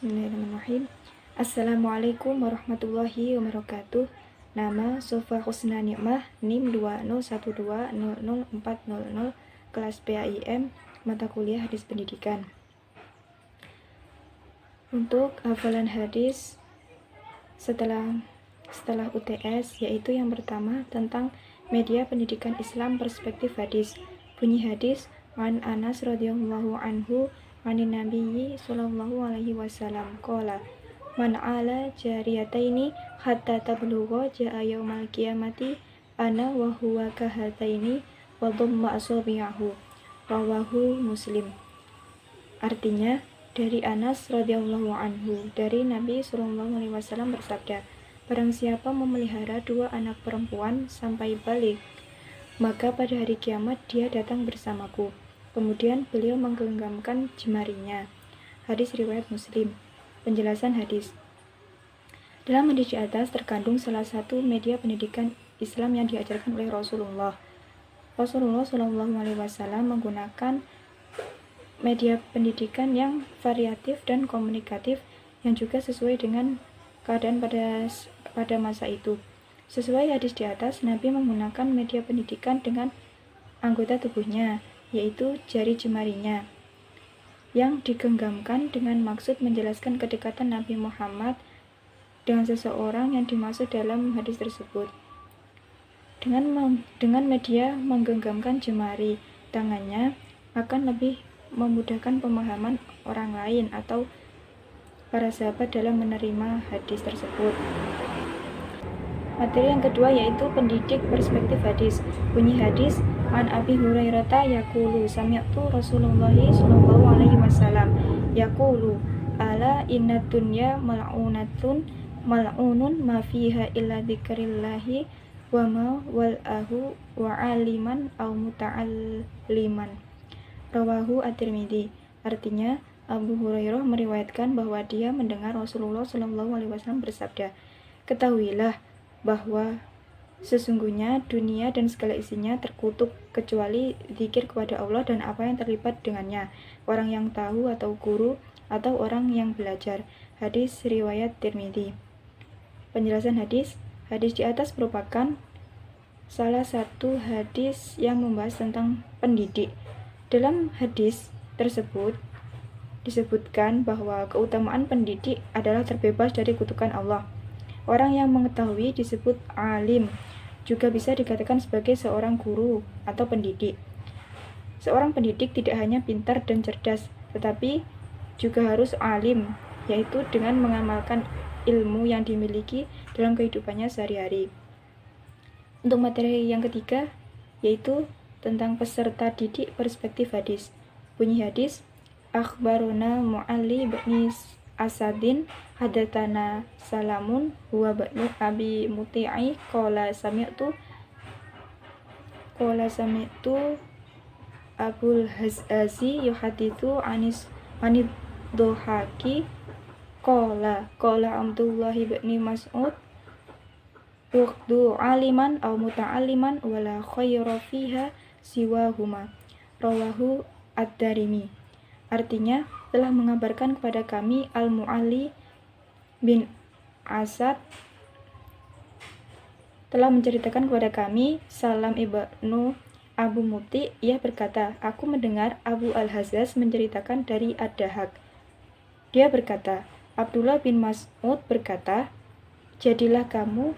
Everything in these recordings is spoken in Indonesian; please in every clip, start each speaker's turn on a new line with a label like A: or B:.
A: Bismillahirrahmanirrahim. Assalamualaikum warahmatullahi wabarakatuh. Nama Sofa Husna Nikmah, NIM 201200400, kelas PAIM, mata kuliah hadis pendidikan. Untuk hafalan hadis setelah UTS, yaitu yang pertama tentang media pendidikan Islam perspektif hadis. Bunyi hadis, an Anas radhiyallahu anhu anin nabiyyi sallallahu alaihi wasallam qala man ala jariyataini hatta tablugha jaa yaumal qiyamati ana wa huwa kahataini wa dhamma asabi'ahu, rawahu Muslim. Artinya, dari Anas radhiyallahu anhu, dari Nabi sallallahu alaihi wasallam bersabda, barang siapa memelihara dua anak perempuan sampai balik, maka pada hari kiamat dia datang bersamaku. Kemudian beliau menggenggamkan jemarinya. Hadis riwayat Muslim. Penjelasan hadis. Dalam hadis di atas terkandung salah satu media pendidikan Islam yang diajarkan oleh Rasulullah. Rasulullah SAW menggunakan media pendidikan yang variatif dan komunikatif yang juga sesuai dengan keadaan pada masa itu. Sesuai hadis di atas, Nabi menggunakan media pendidikan dengan anggota tubuhnya, yaitu jari jemarinya, yang digenggamkan dengan maksud menjelaskan kedekatan Nabi Muhammad dengan seseorang yang dimaksud dalam hadis tersebut. Dengan media menggenggamkan jemari tangannya akan lebih memudahkan pemahaman orang lain atau para sahabat dalam menerima hadis tersebut. Materi yang kedua yaitu pendidik perspektif hadis. Bunyi hadis, an Abi Hurairah yaqulu sami'tu Rasulullah sallallahu alaihi wasallam yaqulu ala inna dunya mal'unatun mal'unun ma fiha illa dzikrillahi wa ma wal'ahu wa aliman aw muta'alliman, rawahu at-Tirmidzi. Artinya, Abu Hurairah meriwayatkan bahwa dia mendengar Rasulullah sallallahu alaihi wasallam bersabda, ketahuilah bahwa sesungguhnya dunia dan segala isinya terkutuk kecuali zikir kepada Allah dan apa yang terlibat dengannya, orang yang tahu atau guru atau orang yang belajar. Hadis riwayat Tirmidzi. Penjelasan hadis. Hadis di atas merupakan salah satu hadis yang membahas tentang pendidik. Dalam hadis tersebut disebutkan bahwa keutamaan pendidik adalah terbebas dari kutukan Allah. Orang yang mengetahui disebut alim, juga bisa dikatakan sebagai seorang guru atau pendidik. Seorang pendidik tidak hanya pintar dan cerdas, tetapi juga harus alim, yaitu dengan mengamalkan ilmu yang dimiliki dalam kehidupannya sehari-hari. Untuk materi yang ketiga, yaitu tentang peserta didik perspektif hadis. Bunyi hadis, akhbarona Mu'alli bin Asadin hadatana Salamun huwa ba'nu Abi Muti'i qala sami'tu Abul Hazazi yuhadithu anid dohaki qala Abdullah bin Mas'ud uqdu aliman aw muta'alliman wala khayra fiha siwahuma, rawahu ad-Darimi. Artinya, telah mengabarkan kepada kami Al-Mu'alli bin Asad telah menceritakan kepada kami Salam ibnu Abu Muti. Ia berkata, aku mendengar Abu Al-Hazaz menceritakan dari Ad-Dahak. Dia berkata, Abdullah bin Mas'ud berkata, jadilah kamu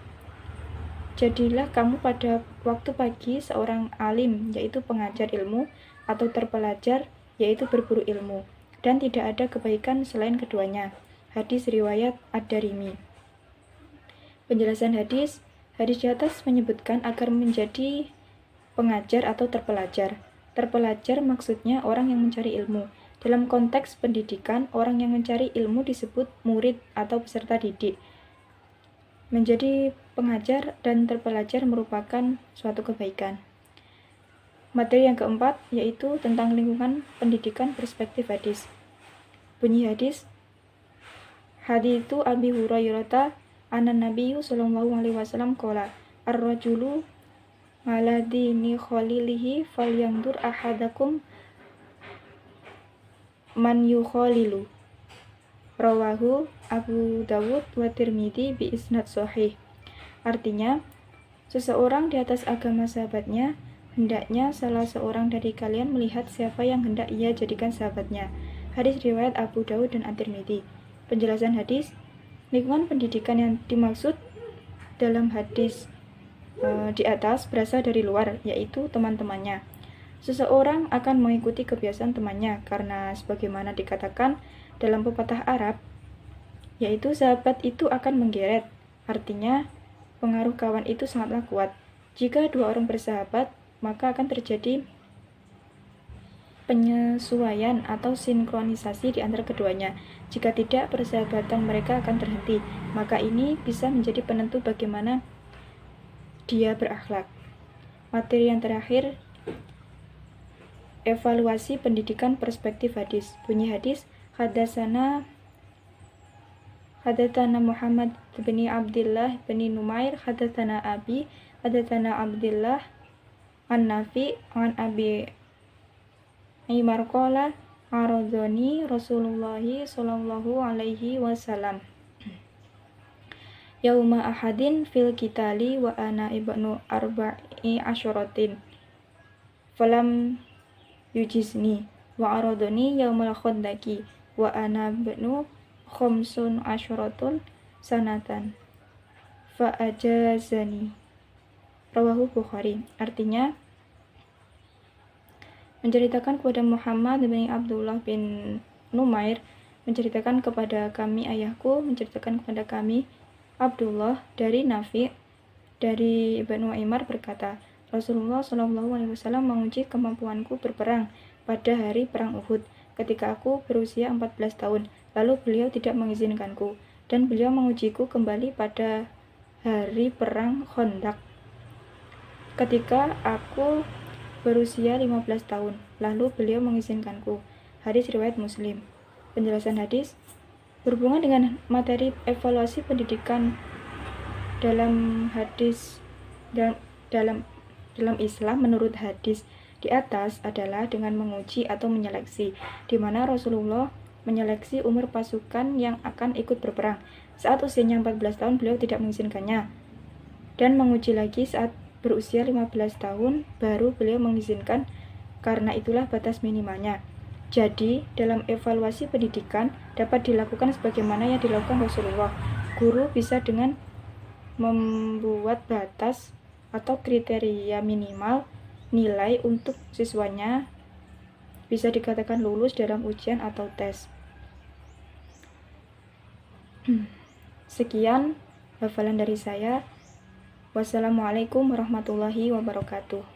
A: pada waktu pagi seorang alim, yaitu pengajar ilmu, atau terpelajar, yaitu berburu ilmu, dan tidak ada kebaikan selain keduanya. Hadis riwayat Ad-Darimi. Penjelasan hadis. Hadis di atas menyebutkan agar menjadi pengajar atau terpelajar. Terpelajar maksudnya orang yang mencari ilmu. Dalam konteks pendidikan, orang yang mencari ilmu disebut murid atau peserta didik. Menjadi pengajar dan terpelajar merupakan suatu kebaikan. Materi yang keempat yaitu tentang lingkungan pendidikan perspektif hadis. Bunyi hadis, haditsu Abi Hurairah anan Nabiyyu sallallahu alaihi wasallam qala ar-rajulu ala dini khalilihi falyandur ahadakum man yukhalilu, Rawahu Abu Dawud wa Tirmidzi bi isnad sahih. Artinya, seseorang di atas agama sahabatnya, hendaknya salah seorang dari kalian melihat siapa yang hendak ia jadikan sahabatnya. Hadis riwayat Abu Dawud dan At-Tirmidzi. Penjelasan hadis, lingkungan pendidikan yang dimaksud dalam hadis di atas berasal dari luar, yaitu teman-temannya. Seseorang akan mengikuti kebiasaan temannya karena sebagaimana dikatakan dalam pepatah Arab, yaitu sahabat itu akan menggeret. Artinya, pengaruh kawan itu sangatlah kuat. Jika dua orang bersahabat, maka akan terjadi penyesuaian atau sinkronisasi di antara keduanya. Jika tidak, persahabatan mereka akan terhenti. Maka ini bisa menjadi penentu bagaimana dia berakhlak. Materi yang terakhir, evaluasi pendidikan perspektif hadis. Bunyi hadis, hadatsana Muhammad bin Abdullah bin Numair, hadatsana Abi, hadatsana Abdullah an Nafi an Abi Aymar qala aradhani Rasulullah sallallahu alaihi wasallam yauma ahadin fil qitali wa ana ibnu arba'i asyaratin falam yujizni wa aradhani yaumal khandaqi wa ana ibnu khamsun asyaratun sanatan fa ajazani. Rawahu Bukhari. Artinya, menceritakan kepada Muhammad bin Abdullah bin Numair, menceritakan kepada kami ayahku, menceritakan kepada kami Abdullah dari Nafi dari Ibnu Aymar berkata, Rasulullah SAW menguji kemampuanku berperang pada hari perang Uhud ketika aku berusia 14 tahun. Lalu beliau tidak mengizinkanku dan beliau mengujiku kembali pada hari perang Khandaq ketika aku berusia 15 tahun. Lalu beliau mengizinkanku. Hadis riwayat Muslim. Penjelasan hadis berhubungan dengan materi evaluasi pendidikan dalam hadis dalam Islam. Menurut hadis di atas adalah dengan menguji atau menyeleksi, di mana Rasulullah menyeleksi umur pasukan yang akan ikut berperang. Saat usianya 14 tahun beliau tidak mengizinkannya, dan menguji lagi saat berusia 15 tahun baru beliau mengizinkan, karena itulah batas minimalnya. Jadi, dalam evaluasi pendidikan dapat dilakukan sebagaimana yang dilakukan Rasulullah. Guru bisa dengan membuat batas atau kriteria minimal nilai untuk siswanya bisa dikatakan lulus dalam ujian atau tes. Sekian hafalan dari saya. Wassalamualaikum warahmatullahi wabarakatuh.